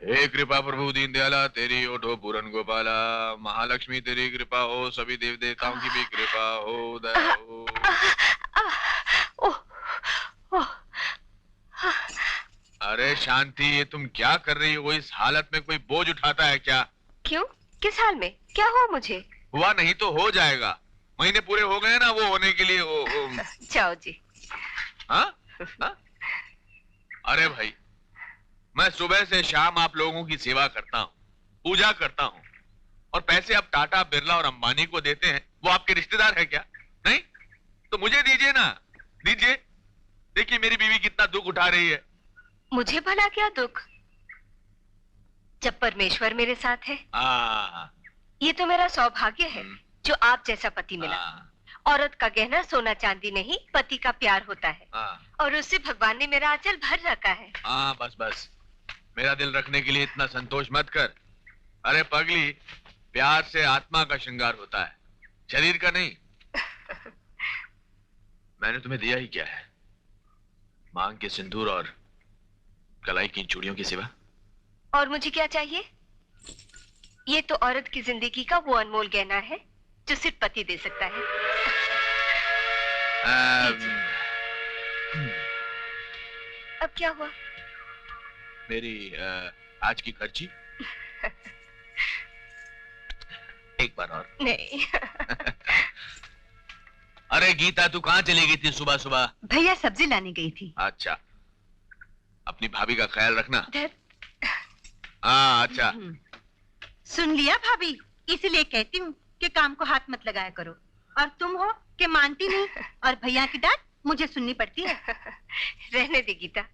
हे कृपा प्रभु दीनदयाला, तेरी ओठो पूरन गोपाला, महालक्ष्मी तेरी कृपा हो, सभी देव देवताओं की भी कृपा हो, दया हो। अरे शांति, ये तुम क्या कर रही हो? इस हालत में कोई बोझ उठाता है क्या? क्यों? किस हाल में? क्या हुआ मुझे? हुआ नहीं तो हो जाएगा। महीने पूरे हो गए ना वो होने के लिए। जाओ जी। हाँ? अरे भाई, मैं सुबह से शाम आप लोगों की सेवा करता हूँ, पूजा करता हूँ, और पैसे आप टाटा, बिरला और अंबानी को देते हैं। वो आपके रिश्तेदार है क्या? नहीं तो मुझे दीजिए ना, दीजिए। देखिए मेरी बीवी कितना दुख उठा रही है। मुझे भला क्या दुख, जब परमेश्वर मेरे साथ है। ये तो मेरा सौभाग्य है जो आप जैसा पति मिला। औरत का गहना सोना चांदी नहीं, पति का प्यार होता है, और उससे भगवान ने मेरा आंचल भर रखा है। बस बस, मेरा दिल रखने के लिए इतना संतोष मत कर। अरे पगली, प्यार से आत्मा का श्रृंगार होता है, शरीर का नहीं। मैंने तुम्हें दिया ही क्या है? मांग के सिंदूर और कलाई की चूड़ियों की सिवा। और मुझे क्या चाहिए? ये तो औरत की जिंदगी का वो अनमोल गहना है जो सिर्फ पति दे सकता है। अब क्या हुआ? मेरी आज की खर्ची। एक बार और। नहीं। अरे गीता, तू कहाँ चली गई थी सुबह सुबह? भैया सब्जी लाने गई थी। अच्छा, अपनी भाभी का ख्याल रखना। हाँ अच्छा। सुन लिया भाभी, इसीलिए कहती हूँ कि काम को हाथ मत लगाया करो। और तुम हो कि मानती नहीं, और भैया की डांट मुझे सुननी पड़ती है। रहने दे गीता,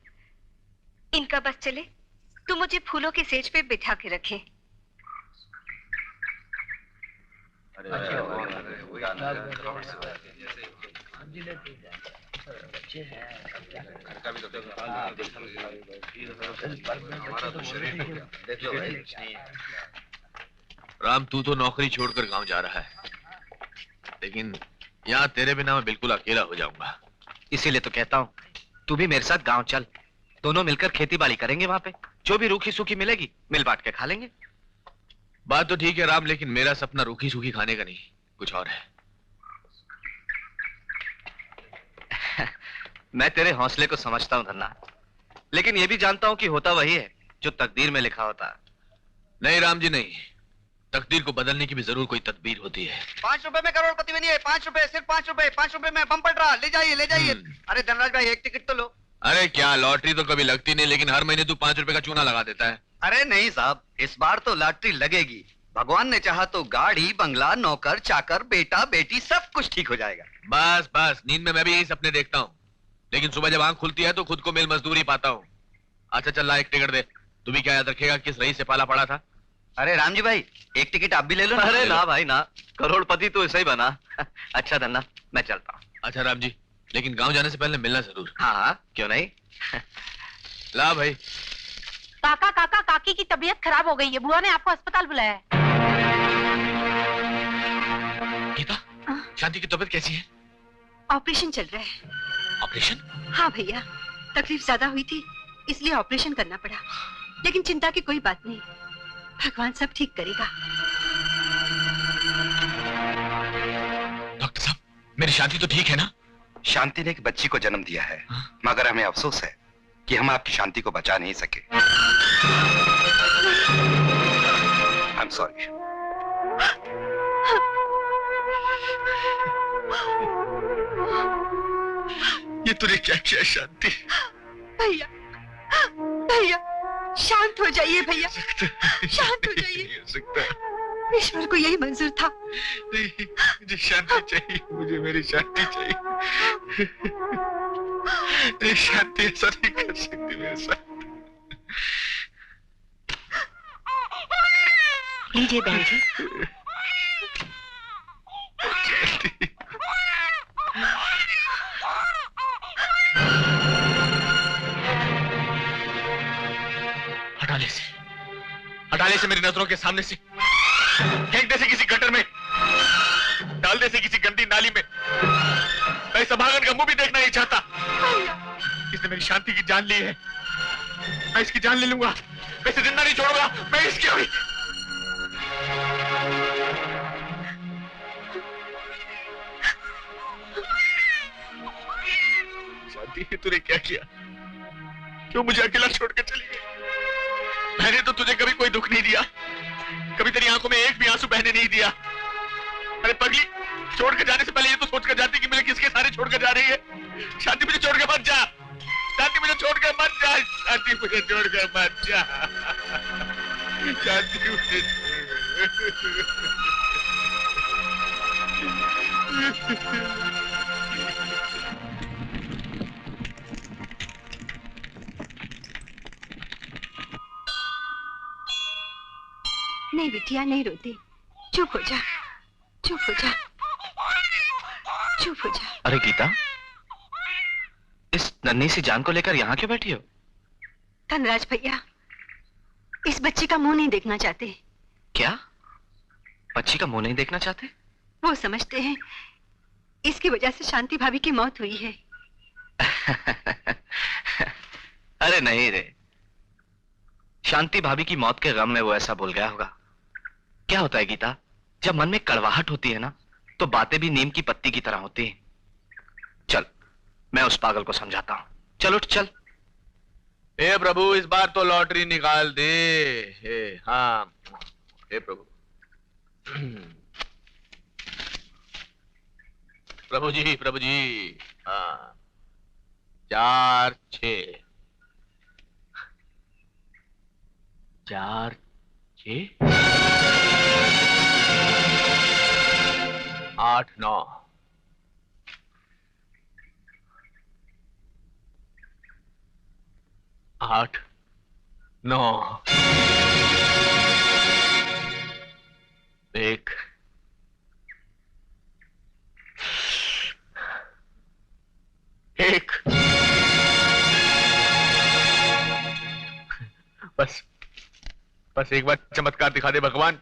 इनका बस चले तू मुझे फूलों के सेज पे बिठा के रखे। राम, तू तो नौकरी छोड़कर गांव जा रहा है, लेकिन यहाँ तेरे बिना मैं बिल्कुल अकेला हो जाऊंगा। इसीलिए तो कहता हूँ तू भी मेरे साथ गांव चल, दोनों मिलकर खेती बाड़ी करेंगे। वहाँ पे जो भी रूखी सूखी मिलेगी मिल बांट के खा लेंगे। बात तो ठीक है राम, लेकिन मेरा सपना रूखी सूखी खाने का नहीं, कुछ और है। मैं तेरे हौसले को समझता हूँ धन्ना, लेकिन ये भी जानता हूँ कि होता वही है जो तकदीर में लिखा होता है। नहीं राम जी नहीं, तकदीर को बदलने की भी जरूर कोई तदबीर होती है। 5 रुपए में करोड़पति बनिए, 5 रुपए, सिर्फ 5 रुपए, 5 रुपए में बम्पर ड्रा, ले जाइए ले जाइए। अरे धनराज भाई, एक टिकट तो लो। अरे क्या, लॉटरी तो कभी लगती नहीं, लेकिन हर महीने तू 5 रुपए का चूना लगा देता है। अरे नहीं साहब, इस बार तो लॉटरी लगेगी। भगवान ने चाहा तो गाड़ी, बंगला, नौकर, चाकर, बेटा, बेटी सब कुछ ठीक हो जाएगा। बस बस, नींद में मैं भी यही सपने देखता हूँ, लेकिन सुबह जब आंख खुलती है तो खुद को मिल मजदूरी पाता हूँ। अच्छा चल ला, एक टिकट दे। तू भी क्या याद रखेगा किस रईस से पाला पड़ा था? अरे राम जी भाई, एक टिकट आप भी ले लो। अरे ना भाई ना, करोड़पति तो ऐसा ही बना। अच्छा धन्ना, मैं चलता हूँ। अच्छा राम जी, लेकिन गांव जाने से पहले मिलना जरूर। हाँ क्यों नहीं। ला भाई। काका काका, काकी की तबीयत खराब हो गई है, बुआ ने आपको अस्पताल बुलाया है। गीता, शांति की तबीयत कैसी है? ऑपरेशन चल रहा है। ऑपरेशन? हाँ भैया, तकलीफ ज्यादा हुई थी इसलिए ऑपरेशन करना पड़ा, लेकिन चिंता की कोई बात नहीं, भगवान सब ठीक करेगा। डॉक्टर साहब, मेरी शांति तो ठीक है ना? शांति ने एक बच्ची को जन्म दिया है, मगर हमें अफसोस है कि हम आपकी शांति को बचा नहीं सके। I am sorry. ये तूने क्या किया शांति? भैया भैया, शांत हो जाइए भैया, शांत हो जाइए। ईश्वर को यही मंजूर था। नहीं, मुझे शांति चाहिए, मुझे मेरी शांति चाहिए। नहीं शांति ऐसा नहीं कर सकती मेरे साथ। लीजिए बहन जी। हटा ले से मेरी नजरों के सामने से, फेंक दे से किसी गटर में, डाल दे से किसी गंदी नाली में। मैं इस अभागन का मुंह भी देखना नहीं चाहता। इसने मेरी शांति की जान ली है। मैं इसकी जान ले लूंगा, मैं इसे जिंदा नहीं छोड़ूंगा, मैं इसकी हुई। शांति, तूने क्या किया? क्यों मुझे अकेला छोड़ के चली गई? मैंने तो तुझे कभी कोई दुख नहीं दिया, कभी तेरी आंखों में एक भी आंसू बहने नहीं दिया। अरे पगली, छोड़ के जाने से पहले ये तो सोच कर जाती कि मुझे किसके सारे छोड़ कर जा रही है। शांति, मुझे छोड़ के मत जा। शांति, मुझे छोड़ कर मत जा। शांति, मुझे छोड़ कर मत जा। शांति, मुझे नहीं बिटिया, नहीं रोती, चुप हो जा, चुप हो जा, चुप हो जा। अरे गीता, इस नन्ही सी जान को लेकर यहाँ क्यों बैठी हो? धनराज भैया इस बच्ची का मुंह नहीं देखना चाहते। क्या? बच्ची का मुंह नहीं देखना चाहते? वो समझते हैं इसकी वजह से शांति भाभी की मौत हुई है। अरे नहीं रे, शांति भाभी की मौत के गम में वो ऐसा बोल गया होगा। क्या होता है गीता, जब मन में कड़वाहट होती है ना, तो बातें भी नीम की पत्ती की तरह होती हैं। चल, मैं उस पागल को समझाता हूं। चल उठ, चल। हे प्रभु, इस बार तो लॉटरी निकाल दे। हाँ, हे प्रभु। प्रभु जी, प्रभु जी। हाँ, 4 6 4 6 8 9 8 9 1 1 बस एक बार चमत्कार दिखा दे भगवान।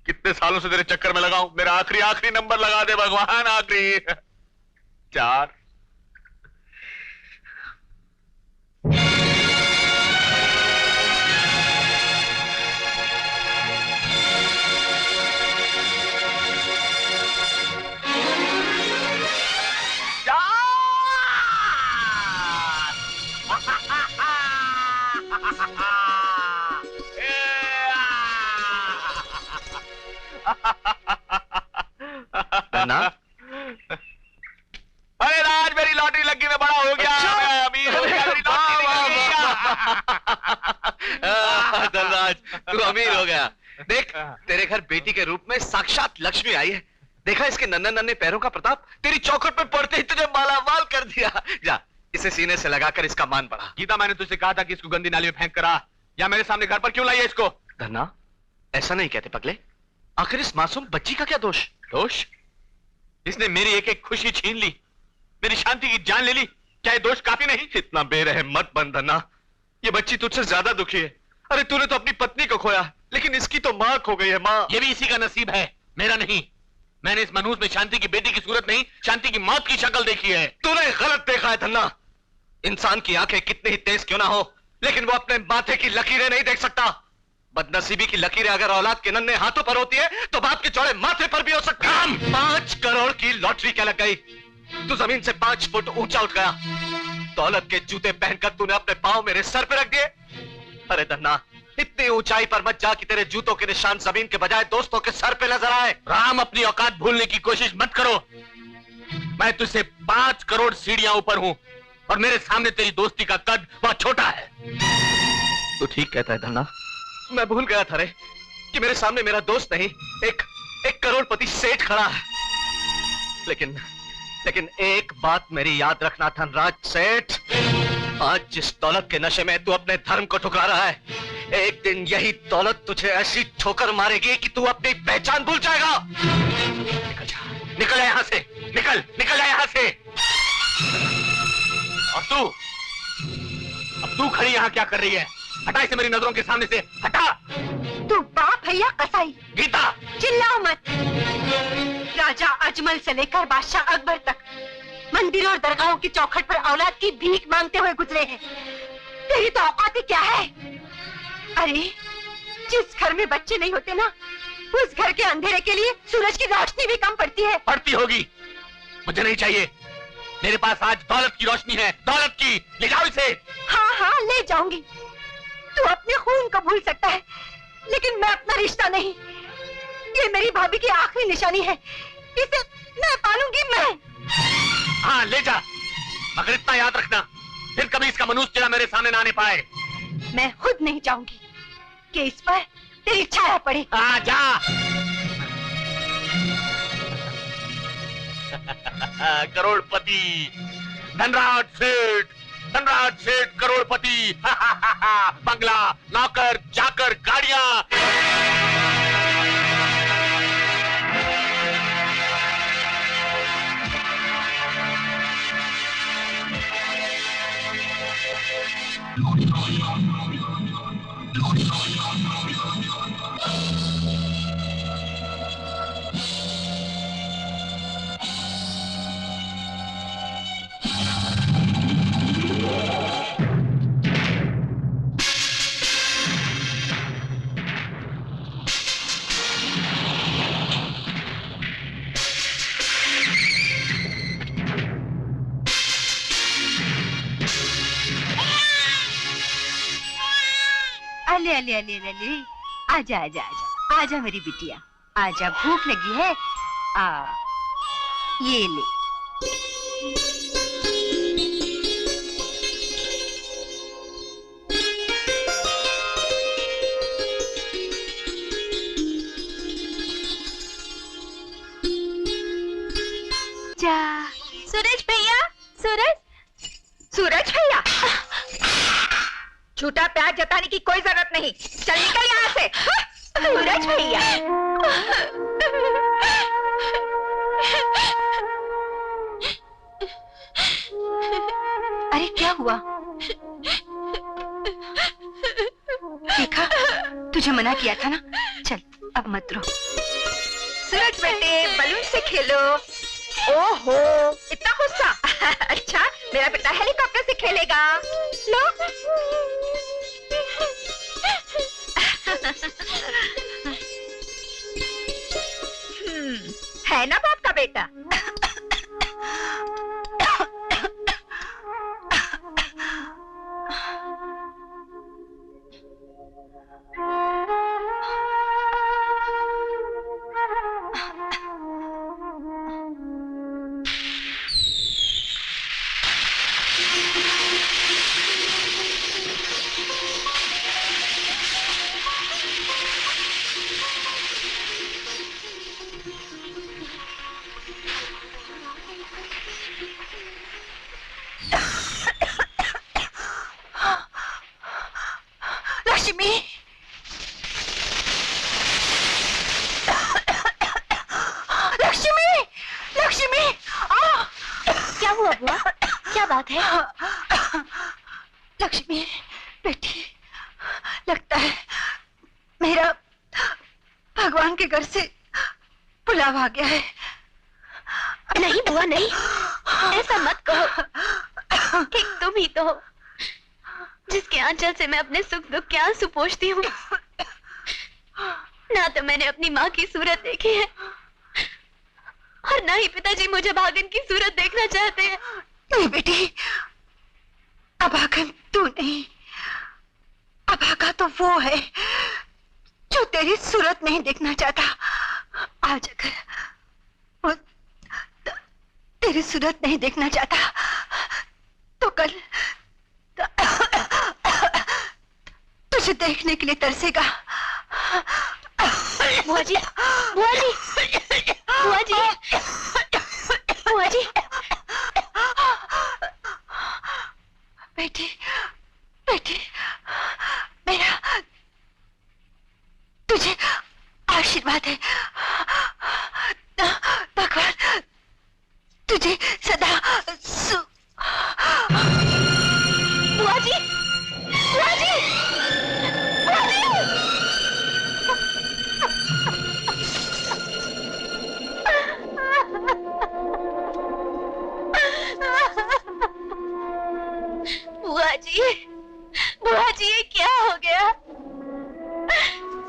कितने सालों से तेरे चक्कर में लगा हूं, मेरा आखिरी नंबर लगा दे भगवान, आखिरी। 4 ना? अरे राज, मेरी लॉटरी लगी, मैं बड़ा हो गया, मैं अमीर हो गया, मेरी लॉटरी धनराज, तू अमीर हो गया। देख, तेरे घर बेटी के रूप में साक्षात लक्ष्मी आई है। देखा इसके नन्हे नन्हे पैरों का प्रताप, तेरी चौखट पे पड़ते ही तुझे मालामाल कर दिया। जा, इसे सीने से लगाकर इसका मान बढ़ा। गीता, मैंने तुझसे कहा था कि इसको गंदी नाली में फेंक कर आ, या मेरे सामने घर पर क्यों लाई है इसको? धन्ना, ऐसा नहीं कहते पगले। आखिर इस मासूम बच्ची का क्या दोष? दोष? इसने मेरी एक एक खुशी छीन ली, मेरी शांति की जान ले ली। क्या ये दोष काफी नहीं? इतना बेरहम मत बन धन्ना, ये बच्ची तुझसे ज्यादा दुखी है। अरे तूने तो अपनी पत्नी को खोया, लेकिन इसकी तो मां खो गई है। मां, ये भी इसी का नसीब है, मेरा नहीं। मैंने इस मनहूस में शांति की बेटी की सूरत नहीं, शांति की मौत की शक्ल देखी है। तूने गलत देखा है धन्ना। इंसान की आंखें कितनी ही तेज क्यों ना हो, लेकिन वो अपने माथे की लकीरें नहीं देख सकता। बदनसीबी की लकीरें अगर औलाद के नन्हे हाथों पर होती है, तो बाप के चौड़े माथे पर भी हो सकती है। 5 करोड़ की लॉटरी क्या लग गई? तू जमीन से 5 फुट ऊंचा उठ गया। दौलत के जूते पहनकर तूने अपने पांव मेरे सर पे रख दिए। अरे धन्ना, इतनी ऊंचाई पर मत जा कि तेरे जूतों के निशान जमीन के बजाय दोस्तों के सर पे नजर आए। राम, अपनी औकात भूलने की कोशिश मत करो। मैं तुझसे 5 करोड़ सीढ़ियां ऊपर हूं, और मेरे सामने तेरी दोस्ती का कद बहुत छोटा है। तू ठीक कहता है धन्ना, मैं भूल गया था रे कि मेरे सामने मेरा दोस्त नहीं, एक करोड़पति सेठ खड़ा है। लेकिन एक बात मेरी याद रखना धनराज सेठ, आज जिस दौलत के नशे में तू अपने धर्म को ठुकरा रहा है, एक दिन यही दौलत तुझे ऐसी ठोकर मारेगी कि तू अपनी पहचान भूल जाएगा। निकल जा यहाँ से, निकल जा यहाँ से। और अब तू खड़ी यहाँ क्या कर रही है? हटा इसे मेरी नजरों के सामने से, हटा। तू बाप है या कसाई? गीता, चिल्लाओ मत। राजा अजमल से लेकर बादशाह अकबर तक मंदिरों और दरगाहों की चौखट पर औलाद की भीख मांगते हुए गुजरे हैं। तेरी तो औकात ही क्या है? अरे जिस घर में बच्चे नहीं होते ना, उस घर के अंधेरे के लिए सूरज की रोशनी भी कम पड़ती है। पड़ती होगी, मुझे नहीं चाहिए। मेरे पास आज दौलत की रोशनी है, दौलत की। ले जाओ इसे। हाँ हाँ ले जाऊंगी। तू अपने खून को भूल सकता है, लेकिन मैं अपना रिश्ता नहीं। ये मेरी भाभी की आखिरी निशानी है, इसे मैं पालूंगी मैं। हाँ ले जा, मगर इतना याद रखना, फिर कभी इसका मनुष्य चेहरा मेरे सामने ना आने पाए। मैं खुद नहीं चाहूंगी कि इस पर तेरी छाया पड़े। आ जा। करोड़पति धनराज सेठ करोड़पति। बंगला, नौकर, चाकर, गाड़ियां। अले अले अले अले, आजा आजा आजा आजा मेरी बिटिया, आजा, भूख लगी है। ये ले। जा। सूरज भैया, सूरज भैया, झूठा प्यार जताने की कोई जरूरत नहीं, चल निकल यहाँ से। सूरज भैया। अरे क्या हुआ? देखा, तुझे मना किया था ना। चल अब मत रो। सूरज बेटे, बलून से खेलो। ओहो, इतना गुस्सा। अच्छा, मेरा बेटा हेलीकॉप्टर से खेलेगा। लो। है ना बाप का बेटा। लक्ष्मी, लक्ष्मी, लक्ष्मी। क्या हुआ बुआ? क्या बात है? लक्ष्मी बेटी, लगता है मेरा भगवान के घर से बुलावा आ गया है। नहीं बुआ नहीं, ऐसा मत कहो कि तुम ही तो हो जिसके आंचल से मैं अपने सुख दुख के आंसू पोंछती हूँ। ना तो मैंने अपनी माँ की सूरत देखी है और ना ही पिताजी मुझे भागन की सूरत देखना चाहते हैं। नहीं बेटी, अभागन तू नहीं, अभागा तो वो है जो तेरी सूरत नहीं देखना चाहता। आज अगर वो तेरी सूरत नहीं देखना चाहता तो कल तुझे देखने के लिए तरसेगा। बुआ जी, बुआ जी, बुआ जी, बुआ जी। बेटी, बेटी, मेरा तुझे आशीर्वाद है। भगवान तुझे सदा बुआ जी, बुआ जी, बुआ जी। बुआ जी, बुआ जी ये क्या हो गया?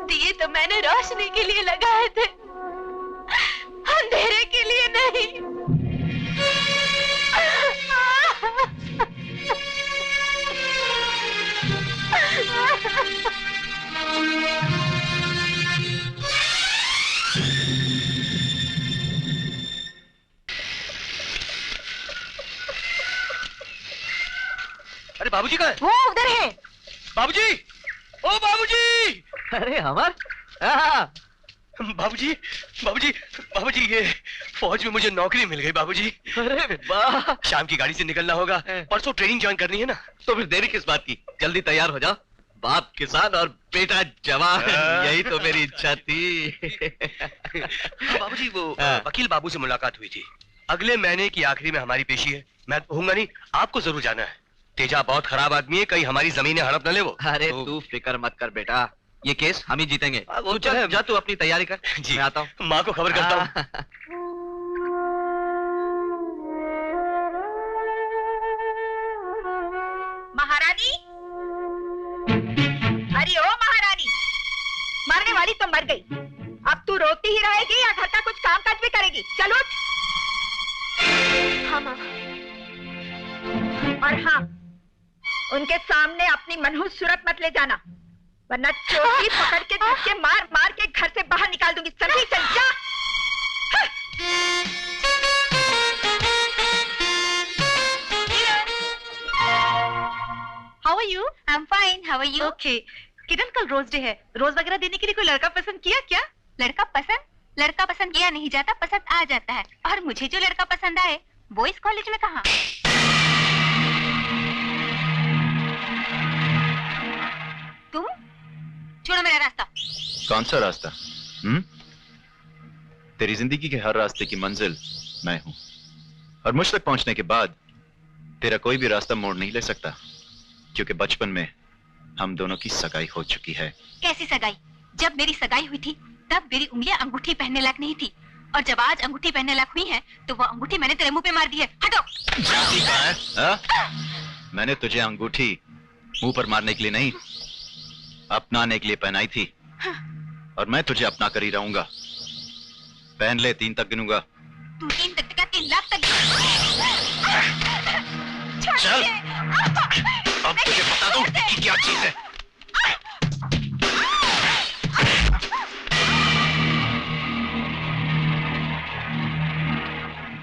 दिए तो मैंने रोशनी के लिए लगाए थे, अंधेरे के लिए नहीं। अरे बाबूजी कहाँ है? वो उधर है। बाबूजी, ओ बाबूजी! अरे अमर, बाबूजी, बाबूजी, बाबूजी, ये फौज में मुझे नौकरी मिल गई बाबूजी। अरे वाह! शाम की गाड़ी से निकलना होगा, परसों ट्रेनिंग ज्वाइन करनी है ना। तो फिर देरी किस बात की? जल्दी तैयार हो जाओ। बाप किसान और बेटा जवान, यही तो मेरी इच्छा थी। बाबूजी, वो वकील बाबू से मुलाकात हुई थी। अगले महीने की आखिरी में हमारी पेशी है। मैं तो कहूंगा नहीं, आपको जरूर जाना है। तेजा बहुत खराब आदमी है, कहीं हमारी जमीनें हड़प न ले वो। अरे तू फिक्र मत कर बेटा, ये केस हम ही जीतेंगे। तू चल, जा तू अपनी तैयारी कर। जी, मैं आता हूँ। माँ को खबर करता हूँ। महारानी, अरे ओ महारानी, मरने वाली तो मर गई, अब तू रोती ही रहेगी या घर का कुछ काम काज भी करेगी? चलो। हाँ माँ। और हाँ, उनके सामने अपनी मनहूस सूरत मत ले जाना, वरना चोटी पकड़ के धक्के मार मार के घर से बाहर निकाल दूंगी। समझी? चल जा। How are you? I'm fine. How are you? Okay. किरण, कल रोज डे है, रोज वगैरह देने के लिए कोई लड़का पसंद किया क्या? लड़का पसंद किया नहीं जाता, पसंद आ जाता है। और मुझे जो लड़का पसंद आए वो इस कॉलेज में कहाँ? तुम छोड़ो मेरा रास्ता। कौन सा रास्ता? तेरी जिंदगी के हर रास्ते की मंजिल मैं हूं, और मुझ तक पहुंचने के बाद तेरा कोई भी रास्ता मोड़ नहीं ले सकता, क्योंकि बचपन में हम दोनों की सगाई हो चुकी है। कैसी सगाई? जब मेरी सगाई हुई थी तब मेरी उंगलियां अंगूठी पहनने लायक नहीं थी, और जब आज अंगूठी पहनने लायक हुई है तो वो अंगूठी मैंने तेरे मुंह पे मार दी है। हटो। मैंने तुझे अंगूठी मुंह पर मारने के लिए नहीं, अपनाने के लिए पहनाई थी, और मैं तुझे अपना कर ही रहूंगा। पहन ले, 3 तक गिनूंगा। तू 3 तक का 3 लाख तक। चल, अब तुझे बता दूं कि क्या चीज है।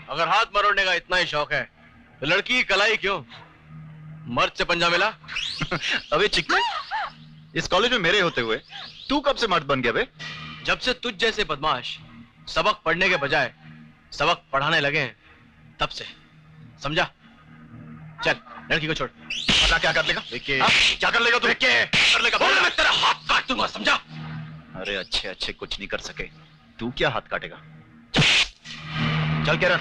अगर हाथ मरोड़ने का इतना ही शौक है तो लड़की की कलाई क्यों? मर्द से पंजा मिला। अबे चिकने, इस कॉलेज में मेरे होते हुए तू कब से मर्द बन गया बे? जब से तुझ जैसे बदमाश सबक पढ़ने के बजाय सबक पढ़ाने लगे हैं, तब से। समझा? चल, लड़की को छोड़। पता क्या कर लेगा? क्या कर लेगा तू? कर लेगा? बोल, मैं तेरा हाथ काट दूंगा, समझा? अरे अच्छे अच्छे कुछ नहीं कर सके, तू क्या हाथ काटेगा? चल किरण।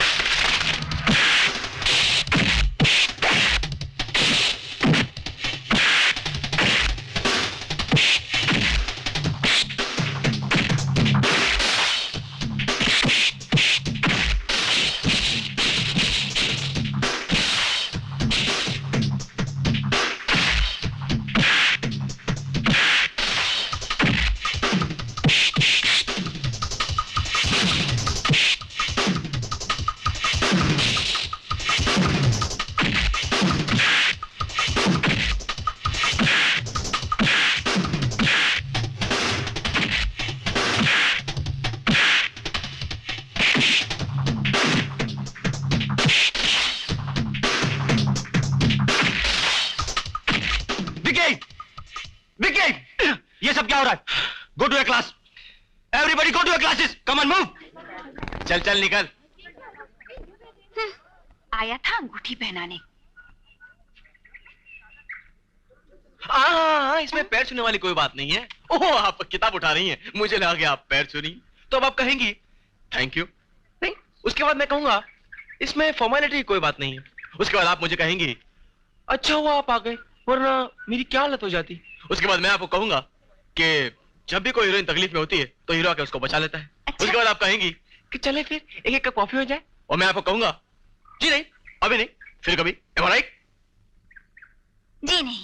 ये सब क्या हो रहा है? Go to your class, everybody go to your classes, come on move. चल चल निकल। आया था अंगूठी पहनाने। हाँ, इसमें पैर छूने वाली कोई बात नहीं है। ओह, आप किताब उठा रही हैं, मुझे लगा कि आप पैर छू रही हैं। तो अब आप कहेंगी थैंक यू, नहीं, उसके बाद मैं कहूंगा इसमें फॉर्मेलिटी की कोई बात नहीं है। उसके बाद आप मुझे कहेंगी अच्छा हुआ आप आ गए, वरना मेरी क्या हालत हो जाती। उसके बाद मैं आपको कहूंगा कि जब भी कोई हीरोइन तकलीफ में होती है तो हीरो आके उसको बचा लेता है। अच्छा? उसके बाद आप कहेंगी कि चले फिर एक एक कप कॉफी हो जाए, और मैं आपको कहूंगा जी नहीं, अभी नहीं, फिर कभी। Am I right? जी नहीं,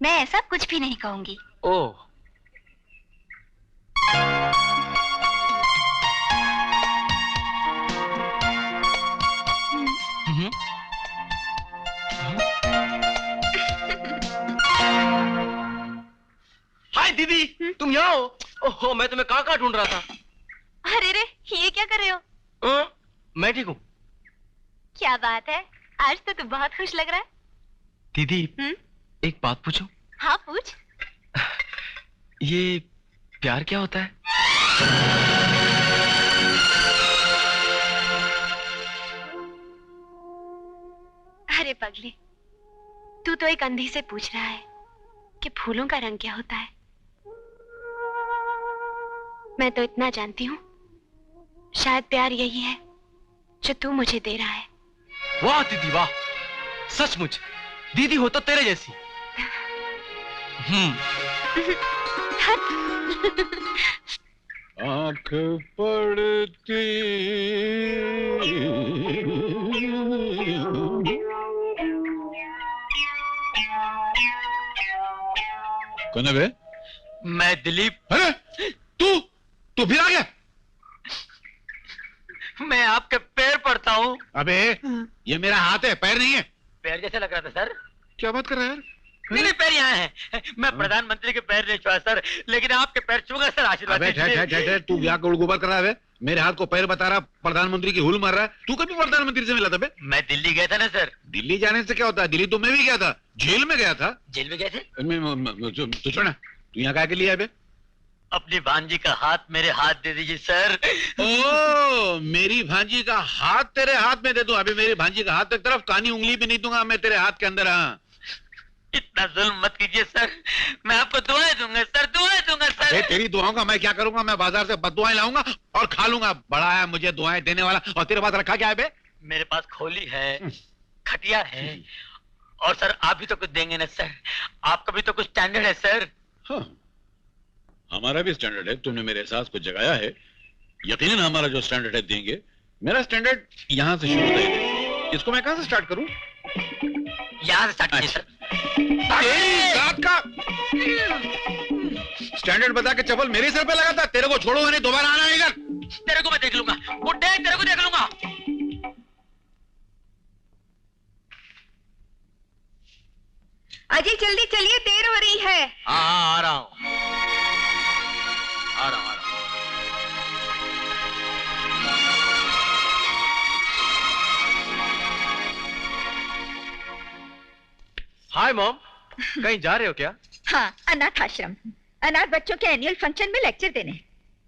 मैं ऐसा कुछ भी नहीं कहूंगी। ओह, हाय दीदी, तुम यहाँ हो? ओहो, मैं तुम्हें कहाँ ढूंढ रहा था। अरे रे, ये क्या कर रहे हो? मैं ठीक हूँ। क्या बात है, आज तो तू बहुत खुश लग रहा है। दीदी, एक बात पूछूं? हाँ पूछ। ये प्यार क्या होता है? अरे पगली, तू तो एक अंधी से पूछ रहा है कि फूलों का रंग क्या होता है। मैं तो इतना जानती हूँ, शायद प्यार यही है जो तू मुझे दे रहा है। वाह दीदी वाह, सचमुच दीदी हो तो तेरे जैसी। आंख पड़ती कौन है बे? मैं दिलीप। अरे तू फिर आ गया? मैं आपके पैर पड़ता हूँ। अबे ये मेरा हाथ है, पैर नहीं है। पैर जैसे लग रहा था सर। क्या बात कर रहा है यार? मेरे पैर यहाँ हैं। मैं प्रधानमंत्री के पैर नहीं छुआ सर, लेकिन आपके पैर छूंगा सर। आशीर्वाद अबे ठहर, तू क्या गुड़गुबर कर रहा है? मेरे हाथ को पैर बता रहा, प्रधानमंत्री की हुल मार रहा है। तू कभी प्रधानमंत्री से मिला था बे? मैं दिल्ली गया था ना सर। दिल्ली जाने से क्या होता है? दिल्ली तो मैं भी गया था, जेल में गया था। जेल में गए थे? तू छोड़ ना, तू यहाँ क्या के लिए है बे? अपनी भांजी का हाथ मेरे हाथ दे दीजिए सर। ओ, मेरी भांजी का हाथ तेरे हाथ में दे दूं? अभी मेरी भांजी का हाथ एक तरफ, कानी उंगली भी नहीं दूंगा मैं तेरे हाथ के अंदर। हाँ, इतना जुल्म मत कीजिए सर, मैं आपको दुआएं दूंगा सर, दुआएं दूंगा सर। तेरी दुआओं का मैं क्या करूंगा? मैं बाजार से बददुआएं लाऊंगा और खा लूंगा। बड़ा है मुझे दुआएं देने वाला। और तेरे पास रखा क्या है बे? मेरे पास खोली है, खटिया है, और सर आप भी तो कुछ देंगे ना सर? आपका भी तो कुछ स्टैंडर्ड है सर। हाँ, हमारा भी स्टैंडर्ड है। तुमने मेरे एहसास को जगाया है। यकीनन हमारा जो स्टैंडर्ड है देंगे। मेरा स्टैंडर्ड यहाँ से शुरू होता है। इसको मैं कहाँ से स्टार्ट करूँ? यहाँ से स्टार्ट कीजिए सर। रात का स्टैंडर्ड बता के चप्पल मेरे सिर पे लगा था। तेरे को छोड़ो नहीं, दोबारा आना है इधर। तेरे को मैं देख लूंगा, बुड्ढे, तेरे को देख लूंगा। अजय जल्दी चलिए, देर हो रही है। हाँ आ रहा हूँ, आ रहा हूँ। हाय मॉम, कहीं जा रहे हो क्या? हाँ, अनाथ आश्रम, अनाथ बच्चों के एनुअल फंक्शन में लेक्चर देने।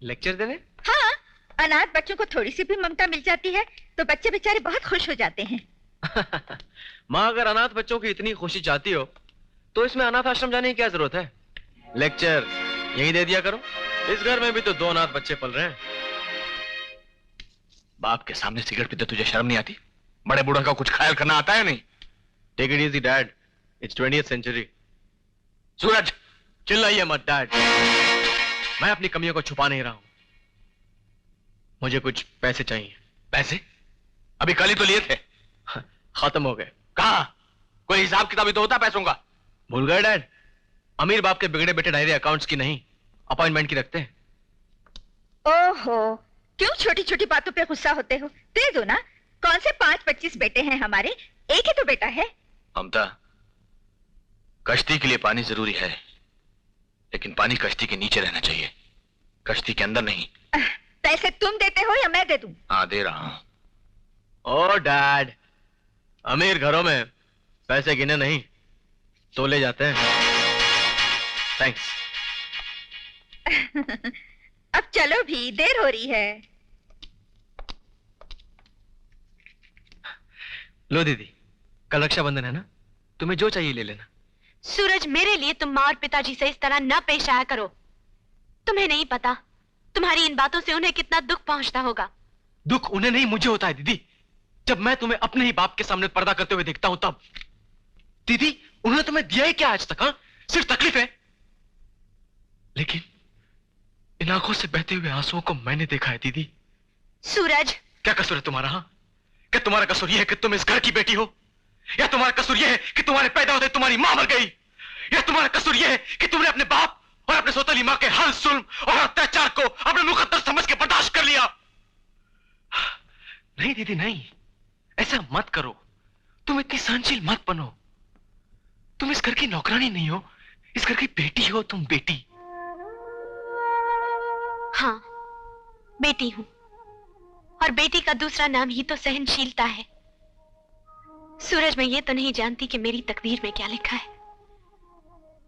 लेक्चर देने? हाँ, अनाथ बच्चों को थोड़ी सी भी ममता मिल जाती है तो बच्चे बेचारे बहुत खुश हो जाते हैं। माँ, अगर अनाथ बच्चों की इतनी खुशी चाहती हो तो इसमें अनाथ आश्रम जाने की क्या जरूरत है? लेक्चर यही दे दिया करो। इस घर में भी तो 2 अनाथ बच्चे पल रहे हैं। बाप के सामने सिगरेट पीते तुझे शर्म नहीं आती? बड़े बूढ़ों का कुछ ख्याल करना आता है नहीं? Take it easy dad, it's 20th century. Suraj, चिल्लाइए मत डैड, मैं अपनी कमियों को छुपा नहीं रहा हूं। मुझे कुछ पैसे चाहिए। पैसे? अभी कल ही तो लिए थे। खत्म हो गए। कहा? कोई हिसाब किताब ही तो होता पैसों का। भूल गए डैड? अमीर बाप के बिगड़े बेटे डायरी अकाउंट्स की नहीं, अपॉइंटमेंट की रखते हैं। ओहो, क्यों छोटी छोटी बातों पे गुस्सा होते हो? दे दो ना। कौन से 5-25 बेटे हैं हमारे, एक ही तो बेटा है। ममता, कश्ती के लिए पानी जरूरी है, लेकिन पानी कश्ती के नीचे रहना चाहिए, कश्ती के अंदर नहीं। पैसे तुम देते हो या मैं दे दूं? हाँ, दे रहा हूं। ओ डैड, अमीर घरों में पैसे गिने नहीं तोले जाते हैं। थैंक्स। अब चलो भी, देर हो रही है। लो दीदी, कल रक्षाबंधन है ना, तुम्हें जो चाहिए ले लेना। सूरज, मेरे लिए तुम माँ और पिताजी से इस तरह न पेश आया करो। तुम्हें नहीं पता तुम्हारी इन बातों से उन्हें कितना दुख पहुंचता होगा। दुख उन्हें नहीं, मुझे होता है दीदी। जब मैं तुम्हें अपने ही बाप के सामने पर्दा करते हुए देखता हूं तब। दीदी, उन्होंने तुम्हें दिया ही क्या आज तक? हाँ, सिर्फ तकलीफ है। लेकिन इन आंखों से बहते हुए आंसुओं को मैंने देखा है दीदी। सूरज, क्या कसूर है तुम्हारा? हाँ, क्या तुम्हारा कसूर यह है कि तुम इस घर की बेटी हो, या तुम्हारा कसूर यह है कि तुम्हारे पैदा होते तुम्हारी मां मर गई, यह तुम्हारा कसूर यह है कि तुमने अपने बाप और अपने सौतेली मां के हर जुल्म और अत्याचार को अपने मुकद्दर समझ के बर्दाश्त कर लिया। नहीं दीदी नहीं, ऐसा मत करो। तुम इतनी सहनशील मत बनो। तुम इस घर की नौकरानी नहीं हो, इस घर की बेटी हो। तुम बेटी। हाँ, बेटी हूं, और बेटी का दूसरा नाम ही तो सहनशीलता है। सूरज, मैं ये तो नहीं जानती कि मेरी तकदीर में क्या लिखा है,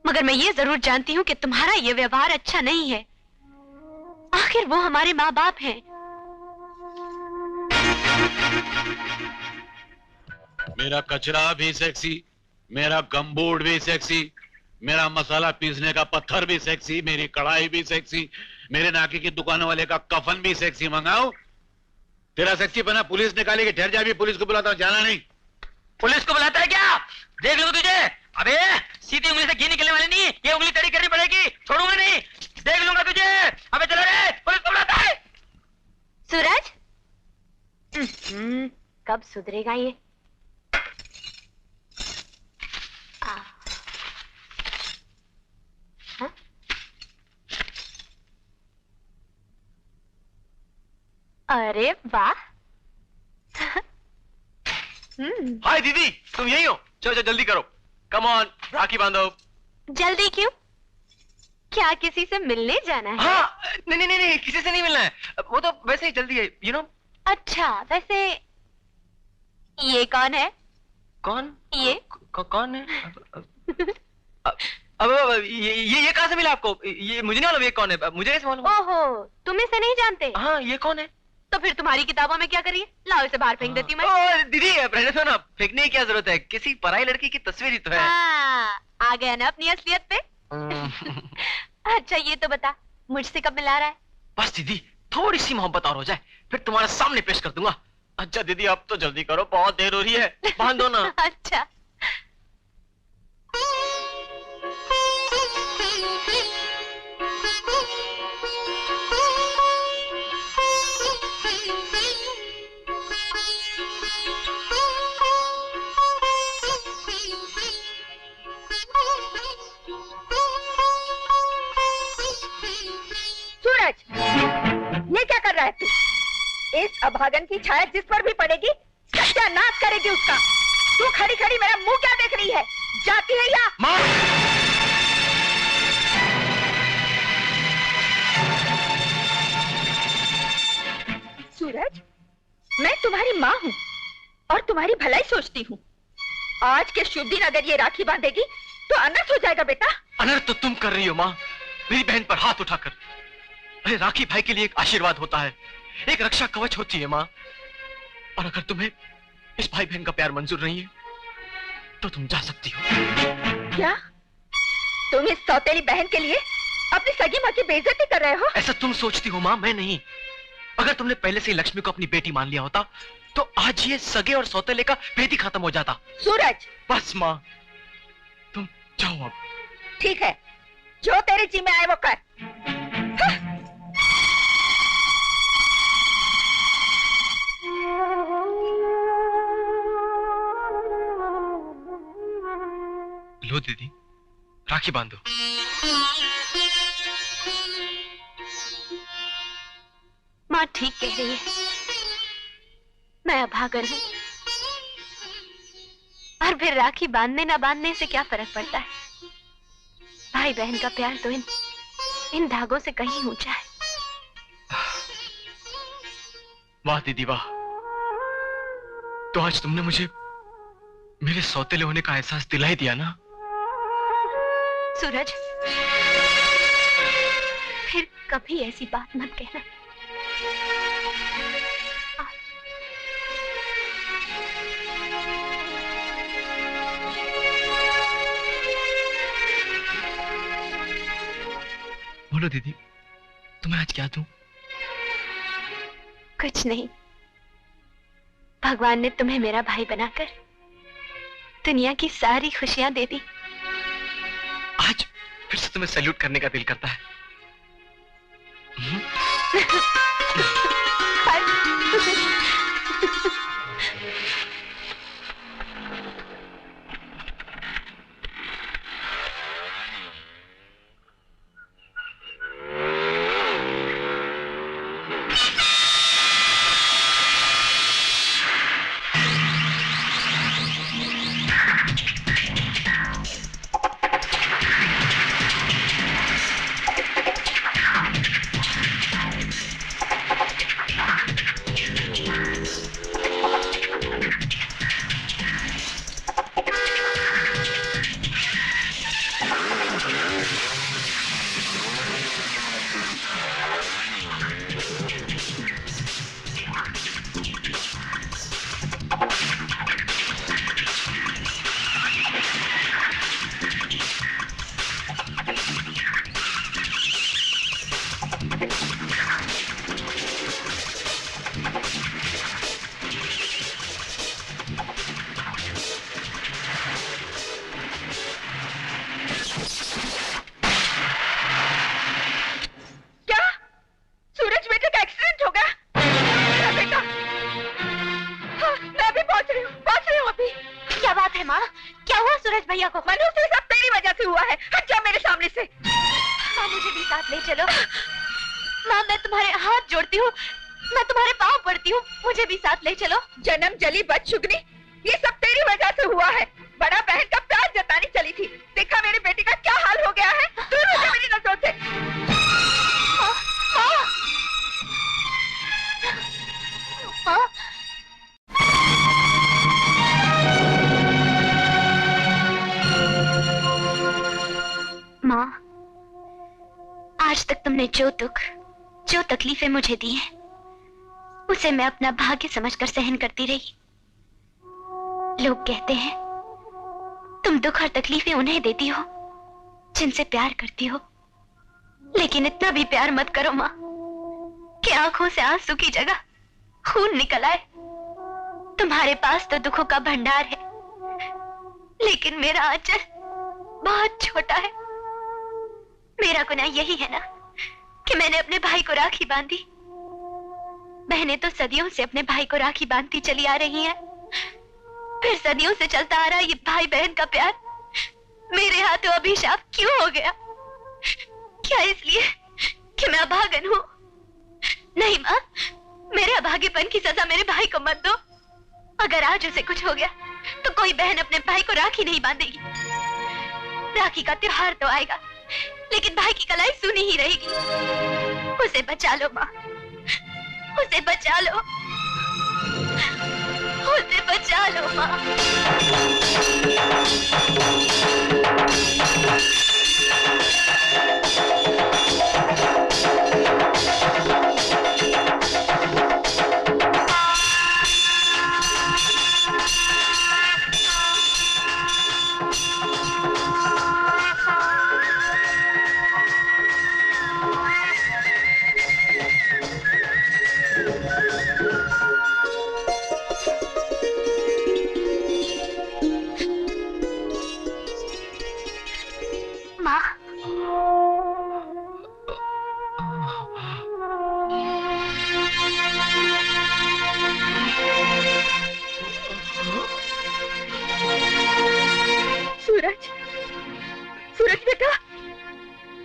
मगर मैं ये जरूर जानती हूं कि तुम्हारा ये व्यवहार अच्छा नहीं है। आखिर वो हमारे माँ बाप हैं। मेरा कचरा भी सेक्सी, मेरा गमबोर्ड भी सेक्सी, मेरा मसाला पीसने का पत्थर भी सेक्सी, मेरी कढ़ाई भी सेक्सी, मेरे नाके की दुकानों वाले का कफन भी सेक्सी। मंगाओ। तेरा सेक्सी बना पुलिस निकालेगी। ठहर जा, भी पुलिस को बुलाता हूं। जाना नहीं। पुलिस को बुलाता है क्या? देख लो तुझे। अबे सीधी उंगली से घी निकलने वाली नहीं, ये उंगली टेढ़ी करनी पड़ेगी। छोड़ूंगा नहीं, देख लूंगा तुझे। अबे चलो रे, पुलिस को बुलाता है। सूरज, कब सुधरेगा ये? अरे वाह। हाय दीदी, तुम यही हो? चलो जल्दी करो। कम ऑन, राखी बांधो। जल्दी क्यों? क्या किसी से मिलने जाना है? हाँ, नहीं, किसी से नहीं मिलना है। वो तो वैसे ही जल्दी है, यू नो। अच्छा, वैसे ये कौन है? कौन? ये कौन है? अब ये कहाँ से मिला आपको? ये मुझे नहीं मालूम ये कौन है, मुझे कैसे मालूम? ओहो, तुम इसे नहीं जानते? हाँ, ये कौन है? तो फिर तुम्हारी किताबों में क्या करिए? लाओ इसे बाहर फेंक देती हूँ मैं। दीदी रहने दो ना, फेंकने की क्या जरूरत है? किसी पराई लड़की की तस्वीर ही तो है। आ गया ना अपनी असलियत पे। अच्छा ये तो बता, मुझसे कब मिला रहा है? बस दीदी, थोड़ी सी मोहब्बत और हो जाए, फिर तुम्हारे सामने पेश कर दूंगा। अच्छा दीदी, अब तो जल्दी करो, बहुत देर हो रही है। बांध दो ना। अच्छा। सूरज, ये क्या कर रहा है तू? इस अभागन की छाया जिस पर भी पड़ेगी सत्यानाश करेगी उसका। तू खड़ी खड़ी मेरा मुंह क्या देख रही है? जाती है या? माँ! सूरज, मैं तुम्हारी माँ हूँ और तुम्हारी भलाई सोचती हूँ। आज के शुभ दिन अगर ये राखी बांधेगी तो अनर्थ हो जाएगा बेटा। अनर्थ तो तुम कर रही हो माँ, मेरी बहन पर हाथ उठाकर। अरे राखी भाई के लिए एक आशीर्वाद होता है, एक रक्षा कवच होती है माँ। और अगर तुम्हें इस भाई बहन का प्यार मंजूर नहीं है तो तुम जा सकती हो। क्या तुम इस सौतेली बहन के लिए अपनी सगी माँ की बेइज्जती कर रहे हो? ऐसा तुम सोचती हो माँ, मैं नहीं। अगर तुमने पहले से ही लक्ष्मी को अपनी बेटी मान लिया होता तो आज ये सगे और सौतेले का भेद ही खत्म हो जाता। सूरज, बस माँ, तुम जाओ अब। ठीक है, जो तेरे जी में आए वो कर। लो दीदी, राखी बांधो। माँ ठीक कह रही है, मैं अभागन हूँ, और फिर राखी बांधने ना बांधने से क्या फर्क पड़ता है? भाई बहन का प्यार तो इन धागों से कहीं ऊंचा है। वाह दीदी वाह, तो आज तुमने मुझे मेरे सौतेले होने का एहसास दिला ही दिया ना। सूरज, फिर कभी ऐसी बात मत कहना। बोलो दीदी, तुम्हें आज क्या दूं? कुछ नहीं, भगवान ने तुम्हें मेरा भाई बनाकर दुनिया की सारी खुशियां दे दी। आज फिर से तुम्हें सैल्यूट करने का दिल करता है। है। हट जा मेरे सामने से। माँ मुझे भी साथ ले चलो। माँ मैं तुम्हारे हाथ जोड़ती हूँ, मैं तुम्हारे पाँव पड़ती हूँ, मुझे भी साथ ले चलो। जन्म जली बदशुगनी, ये सब तेरी वजह से हुआ है। बड़ा बहन का प्यार जताने चली थी, देखा मेरी बेटी का क्या हाल हो गया है। दूर हो जा मेरी नजरों से। माँ आज तक तुमने जो दुख, जो तकलीफें मुझे दी हैं, उसे मैं अपना भाग्य समझकर सहन करती रही। लोग कहते हैं तुम दुख और तकलीफें उन्हें देती हो जिनसे प्यार करती हो, लेकिन इतना भी प्यार मत करो माँ कि आंखों से आंसू की जगह खून निकल आए। तुम्हारे पास तो दुखों का भंडार है, लेकिन मेरा आंचल बहुत छोटा है। मेरा गुनाह यही है ना कि मैंने अपने भाई को राखी बांधी। बहनें तो सदियों से अपने भाई को राखी बांधती चली आ रही हैं, फिर सदियों से चलता आ रहा ये भाई बहन का प्यार मेरे हाथों अभिशाप क्यों हो गया? क्या इसलिए कि मैं अभागन हूं? नहीं माँ, मेरे अभागेपन की सजा मेरे भाई को मत दो। अगर आज उसे कुछ हो गया तो कोई बहन अपने भाई को राखी नहीं बांधेगी। राखी का त्योहार तो आएगा, लेकिन भाई की कलाई सुनी ही रहेगी। उसे बचा लो माँ, उसे बचा लो, उसे बचा लो माँ। सूरज, सूरज बेटा,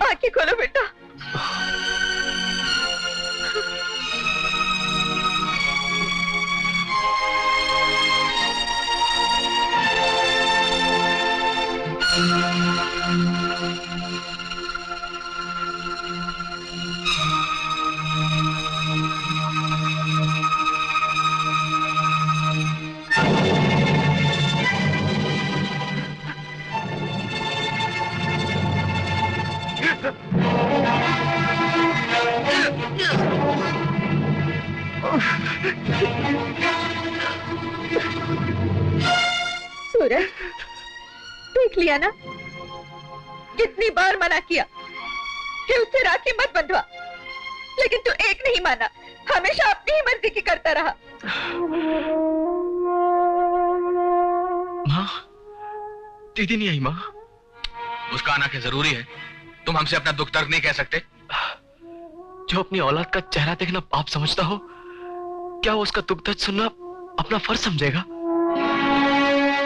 आंखें खोलो बेटा। सूरज, देख लिया ना, कितनी बार मना किया कि उससे राखी मत बंधवा, लेकिन तू एक नहीं माना, हमेशा अपनी ही मर्जी की करता रहा। माँ, दीदी नहीं आई माँ। उसका आना क्या जरूरी है? तुम हमसे अपना दुख दर्द नहीं कह सकते? जो अपनी औलाद का चेहरा देखना पाप समझता हो, क्या वो उसका दुख दर्द सुनना अपना फर्ज समझेगा?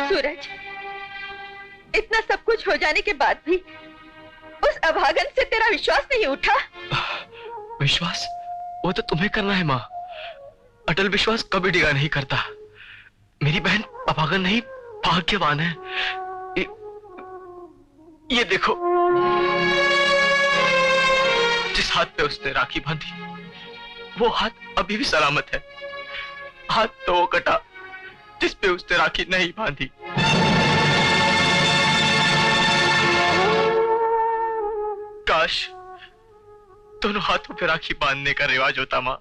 सूरज, इतना सब कुछ हो जाने के बाद भी उस अभागन से तेरा विश्वास नहीं उठा? विश्वास वो तो तुम्हें करना है माँ। अटल विश्वास कभी डिगा नहीं करता। मेरी बहन अभागन नहीं, भाग्यवान है। ये देखो, जिस हाथ पे उसने राखी बांधी वो हाथ अभी भी सलामत है। हाथ तो वो कटा जिस पे उसने राखी नहीं बांधी। काश दोनों हाथों पे राखी बांधने का रिवाज होता माँ।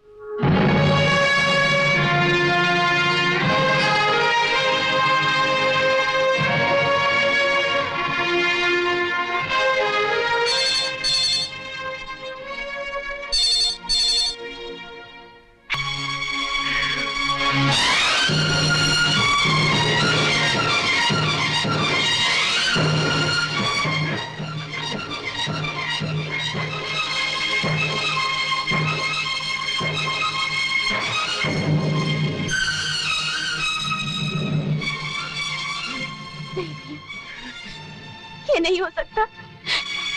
ये नहीं हो सकता।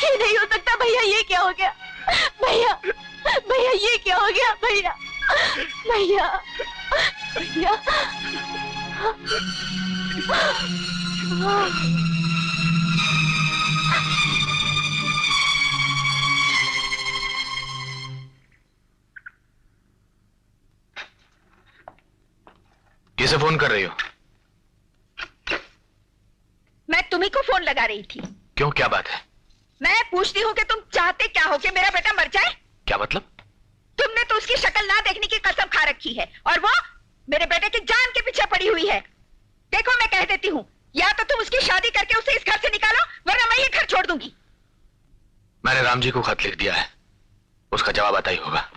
ये नहीं हो सकता भैया, ये क्या हो गया भैया? भैया ये क्या हो गया भैया? भैया भैया किसे फोन कर रही हो? मैं तुम्ही को फोन लगा रही थी। क्यों, क्या बात है? मैं पूछती हूँ कि तुम चाहते क्या हो कि मेरा बेटा मर जाए? क्या मतलब? तुमने तो उसकी शक्ल ना देखने की कसम खा रखी है और वो मेरे बेटे की जान के पीछे पड़ी हुई है। देखो मैं कह देती हूँ, या तो तुम उसकी शादी करके उसे इस घर से निकालो, वरना मैं ये घर छोड़ दूंगी। मैंने राम जी को खत लिख दिया है, उसका जवाब आता ही होगा।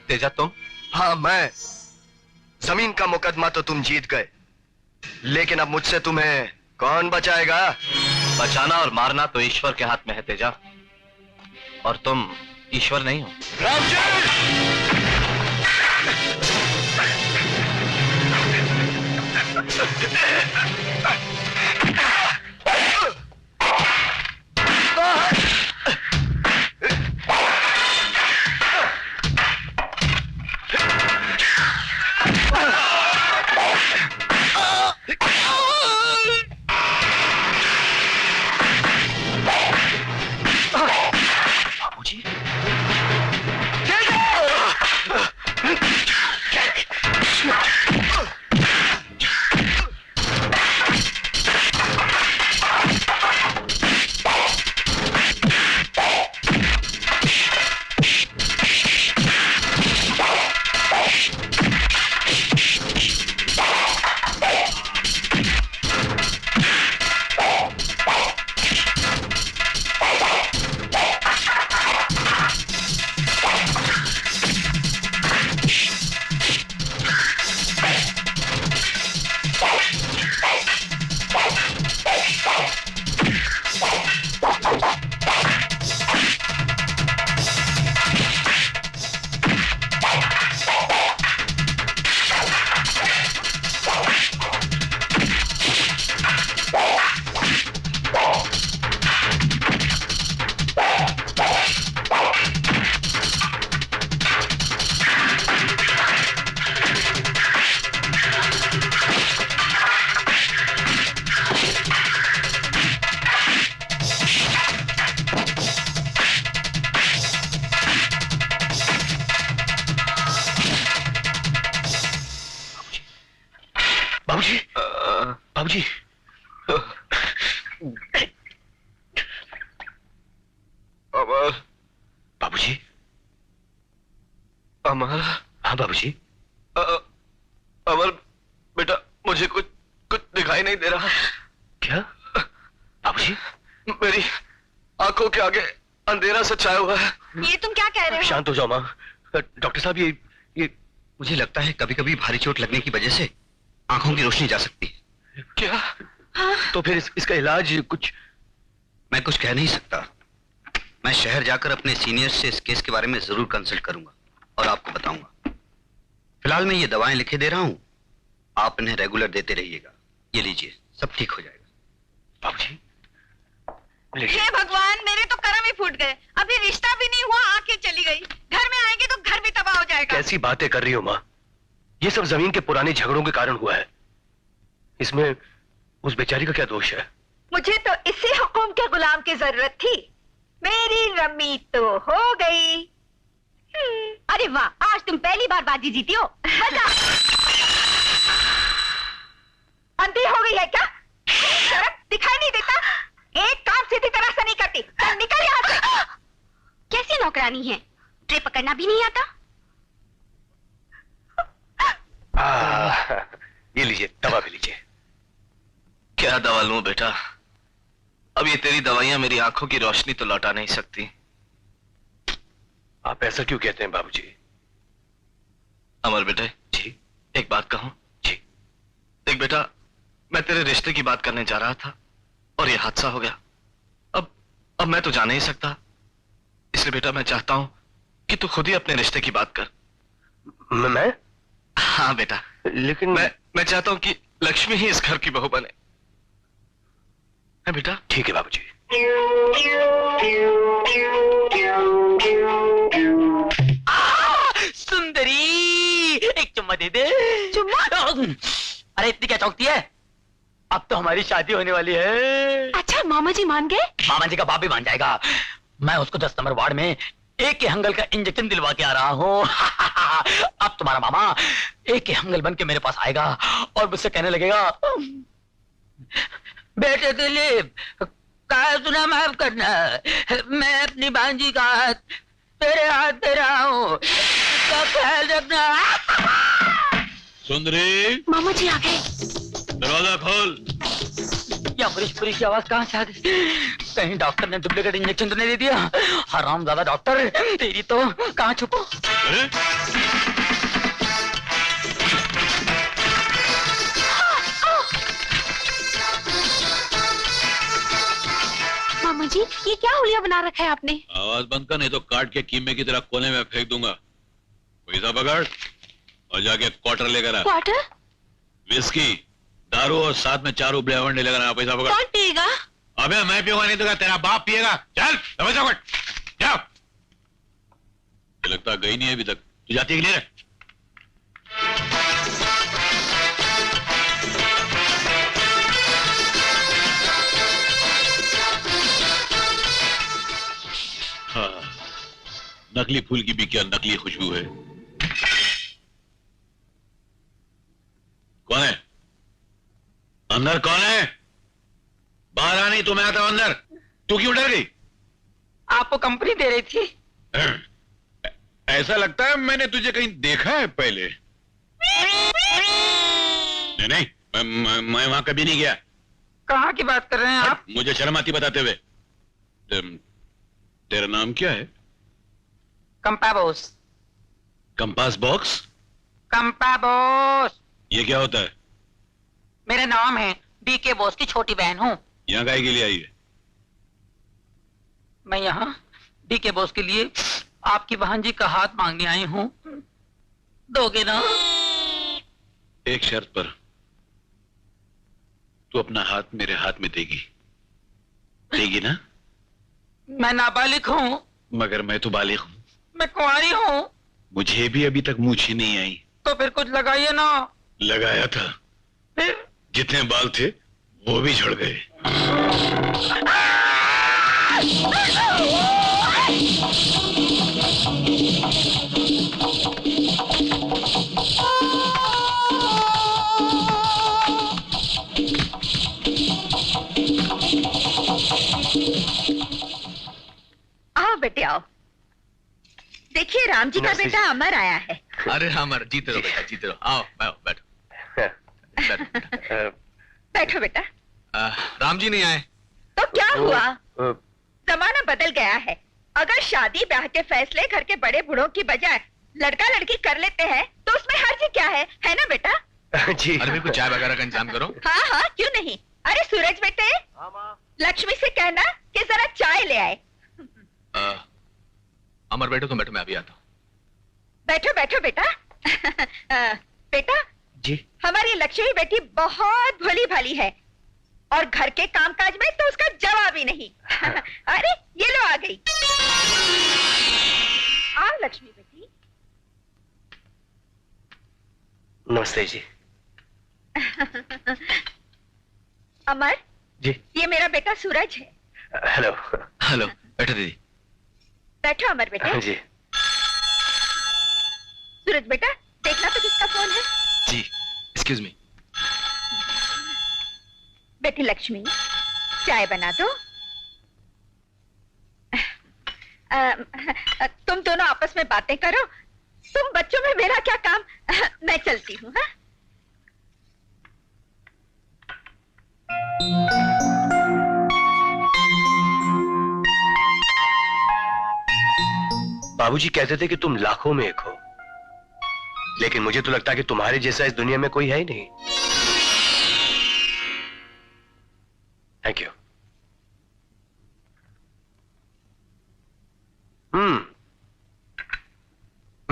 तेजा तुम? हाँ मैं। जमीन का मुकदमा तो तुम जीत गए, लेकिन अब मुझसे तुम्हें कौन बचाएगा? बचाना और मारना तो ईश्वर के हाथ में है तेजा, और तुम ईश्वर नहीं हो। राम जी! बाबूजी, अमर। बाबूजी, अमर। हाँ बाबूजी। अमर बेटा, मुझे कुछ दिखाई नहीं दे रहा। क्या बाबूजी? मेरी आंखों के आगे अंधेरा सा छाया हुआ है। ये तुम क्या कह रहे हो? शांत हो जाओ माँ। डॉक्टर साहब ये मुझे लगता है कभी कभी भारी चोट लगने की वजह से आंखों की रोशनी जा सकती है। क्या? हाँ? तो फिर इसका इलाज कुछ? मैं कुछ कह नहीं सकता। मैं शहर जाकर अपने सीनियर से इस केस के बारे में जरूर कंसल्ट करूंगा और आपको बताऊंगा। फिलहाल मैं ये दवाएं लिखे दे रहा हूं, आप इन्हें रेगुलर देते रहिएगा। ये लीजिए, सब ठीक हो जाएगा। बाबूजी, हे भगवान, मेरे तो कर्म ही फूट गए। अभी रिश्ता भी नहीं हुआ, आंखें चली गई। घर में आएंगे तो घर भी तबाह हो जाएगा। कैसी बातें कर रही हो माँ? ये सब जमीन के पुराने झगड़ों के कारण हुआ है। इसमें उस बेचारी का क्या दोष है? मुझे तो इसी हुक्म के गुलाम की जरूरत थी। मेरी रम्मी तो हो गई। अरे वाह, आज तुम पहली बार बाजी जीती हो। मजा। अंधी हो गई है क्या? शर्म दिखाई नहीं देता? एक काम सीधी तरह से नहीं करती। चल निकल यहाँ से। कैसी नौकरानी है, ट्रे पकड़ना भी नहीं आता? ये लीजिए, दवा भी लीजिए। क्या दवा लूं बेटा? अब ये तेरी दवाइयां मेरी आंखों की रोशनी तो लौटा नहीं सकती। आप ऐसा क्यों कहते हैं बाबूजी? अमर बेटे जी, एक बात कहूं? जी। देख बेटा, मैं तेरे रिश्ते की बात करने जा रहा था और ये हादसा हो गया। अब मैं तो जा नहीं सकता, इसलिए बेटा मैं चाहता हूं कि तू खुद ही अपने रिश्ते की बात कर। मैं? हाँ बेटा, लेकिन मैं चाहता हूं कि लक्ष्मी ही इस घर की बहू बने। है बेटा? ठीक है बाबूजी। सुंदरी, एक चुम्मा दे दे। चुम्मा? अरे इतनी क्या चौंकती है? अब तो हमारी शादी होने वाली है। अच्छा, मामा जी मान गए? मामा जी का बाप भी मान जाएगा। मैं उसको 10 नंबर वार्ड में एक हंगल का इंजेक्शन दिलवा के आ रहा हूँ। अब तुम्हारा मामा एक हंगल बन के मेरे पास आएगा और मुझसे कहने लगेगा, बेटे दिलीप, कहा सुना माफ करना, मैं अपनी भांजी का हाथ तेरे हाथ दे रहा हूँ, इसका ख्याल रखना। सुंदरी, मामा जी आ गए। दरवाजा खोल। ये अमरीश पुरी की आवाज कहाँ से आ गई? कहीं डॉक्टर ने डुप्लीकेट इंजेक्शन तो नहीं दे दिया? हरामजादा डॉक्टर, तेरी तो कहाँ छुपो। मामा जी, ये क्या हुलिया बना रखा है आपने? आवाज बंद कर, नहीं तो काट के कीमे की तरह कोने में फेंक दूंगा। पैसा पकड़ और जाके क्वार्टर लेकर आ। क्वार्टर? विस्की, दारू और साथ में 4 उबले अंडे लेकर आ। पैसा पकड़। कौन पिएगा? अबे मैं पीऊंगा नहीं तो तेरा बाप पिएगा। चल पैसा पकड़, जाओ। लगता गई नहीं है अभी तक। तू जाती है कि नहीं रे? हाँ, नकली फूल की भी क्या नकली खुशबू है। कौन है अंदर? कौन है? बाहर आ, नहीं तो मैं आता हूं अंदर। तू क्यों डर गई? आपको कंपनी दे रही थी। ऐसा लगता है मैंने तुझे कहीं देखा है पहले। नहीं, मैं वहां कभी नहीं गया। कहाँ की बात कर रहे हैं आप? मुझे शर्म आती बताते हुए। तेरा नाम क्या है? कंपाबोस। Compass box? कंपाबोस। ये क्या होता है? मेरा नाम है, डीके बोस की छोटी बहन हूँ। यहाँ काहे के लिए आई है? मैं यहाँ डीके बोस के लिए आपकी बहन जी का हाथ मांगने आई हूँ, दोगे ना? एक शर्त पर। तू अपना हाथ मेरे हाथ में देगी, देगी ना? मैं नाबालिग हूँ। मगर मैं तो बालिग हूँ। मैं कुंवारी हूँ। मुझे भी अभी तक मूछ ही नहीं आई। तो फिर कुछ लगाइए ना। लगाया था, फिर जितने बाल थे वो भी झड़ गए। आओ बेटे आओ। देखिए राम जी का बेटा अमर आया है। अरे अमर, जीते रहो बेटा, जीते रहो। आओ बैठो। बैठो बेटा। राम जी नहीं आए तो क्या हुआ? जमाना बदल गया है। अगर शादी ब्याह के फैसले घर के बड़े बूढ़ों की बजाय लड़का लड़की कर लेते हैं तो उसमें हर्ज क्या है ना बेटा? जी। अरे मेरे को चाय वगैरह का इंतजाम करो। हाँ हाँ, क्यों नहीं। अरे सूरज बेटे, लक्ष्मी से कहना कि जरा चाय ले आए। अमर बैठो, तुम बैठो, मैं अभी आता हूँ। बैठो बैठो बेटा। बेटा जी, हमारी लक्ष्मी बेटी बहुत भोली भाली है और घर के कामकाज में तो उसका जवाब ही नहीं। अरे ये लो आ गई। आओ लक्ष्मी बेटी। नमस्ते जी। अमर जी, ये मेरा बेटा सूरज है। हेलो। हेलो, बैठो दीदी। बैठो अमर बेटा। जी। सूरज बेटा, देखना तो किसका फोन है। जी, एक्सक्यूज मी। बेटी लक्ष्मी, चाय बना दो। तुम दोनों आपस में बातें करो। तुम बच्चों में मेरा क्या काम। मैं चलती हूँ। हाँ? बाबूजी कहते थे कि तुम लाखों में एक हो, लेकिन मुझे तो लगता है कि तुम्हारे जैसा इस दुनिया में कोई है ही नहीं। Thank you.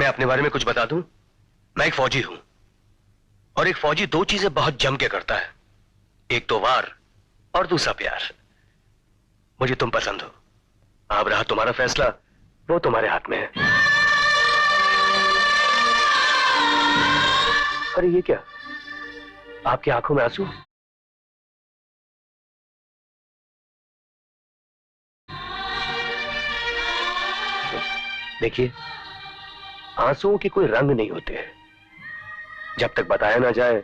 तुम्हें अपने बारे में कुछ बता दूं? मैं एक फौजी हूं, और एक फौजी दो चीजें बहुत जम के करता है, एक तो वार और दूसरा प्यार। मुझे तुम पसंद हो, अब रहा तुम्हारा फैसला, वो तुम्हारे हाथ में है। अरे ये क्या, आपकी आंखों में आंसू? देखिए, आंसुओं के कोई रंग नहीं होते हैं। जब तक बताया ना जाए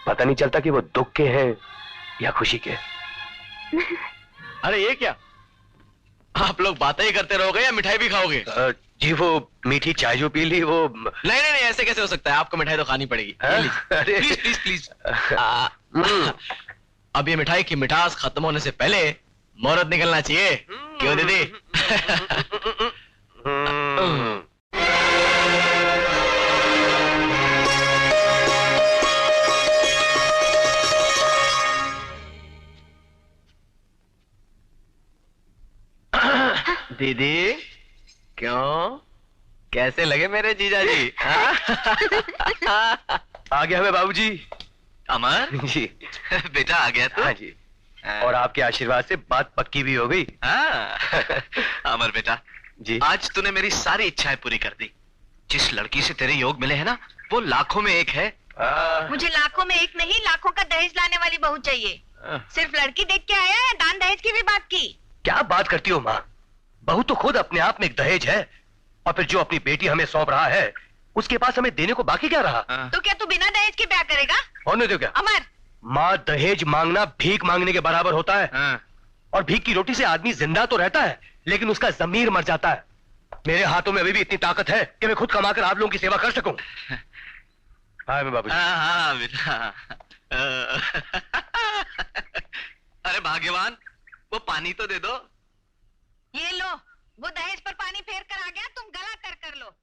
पता नहीं चलता कि वो दुख के हैं या खुशी के। अरे ये क्या, आप लोग बातें ही करते रहोगे या मिठाई भी खाओगे? जी वो मीठी चाय जो पी ली वो। नहीं नहीं नहीं, ऐसे कैसे हो सकता है, आपको मिठाई तो खानी पड़ेगी। Please please please. अब ये मिठाई की मिठास खत्म होने से पहले मुहूर्त निकलना चाहिए, क्यों दीदी? दीदी क्यों, कैसे लगे मेरे जीजा जी? आ गया हमें बाबूजी। अमर जी बेटा आ गया तू? हाँ जी, और आपके आशीर्वाद से बात पक्की भी हो गई। अमर बेटा जी, आज तूने मेरी सारी इच्छाएं पूरी कर दी। जिस लड़की से तेरे योग मिले हैं ना, वो लाखों में एक है। मुझे लाखों में एक नहीं, लाखों का दहेज लाने वाली बहू चाहिए। सिर्फ लड़की देख के आया है, दान दहेज की भी बात की? क्या बात करती हो माँ, बहू तो खुद अपने आप में एक दहेज है, और फिर जो अपनी बेटी हमें सौंप रहा है उसके पास हमें देने को बाकी क्या रहा? तो क्या तू बिना दहेज के ब्याह करेगा? होने दो। क्या अमर, माँ, दहेज मांगना भीख मांगने के बराबर होता है। और भीख की रोटी से आदमी जिंदा तो रहता है, लेकिन उसका जमीर मर जाता है। मेरे हाथों में अभी भी इतनी ताकत है कि मैं खुद कमाकर आप लोगों की सेवा कर सकूं। हाँ मैं बाबू। हाँ बेटा। अरे भाग्यवान, वो पानी तो दे दो। ये लो, वो दहेज पर पानी फेर कर आ गया, तुम गला कर लो।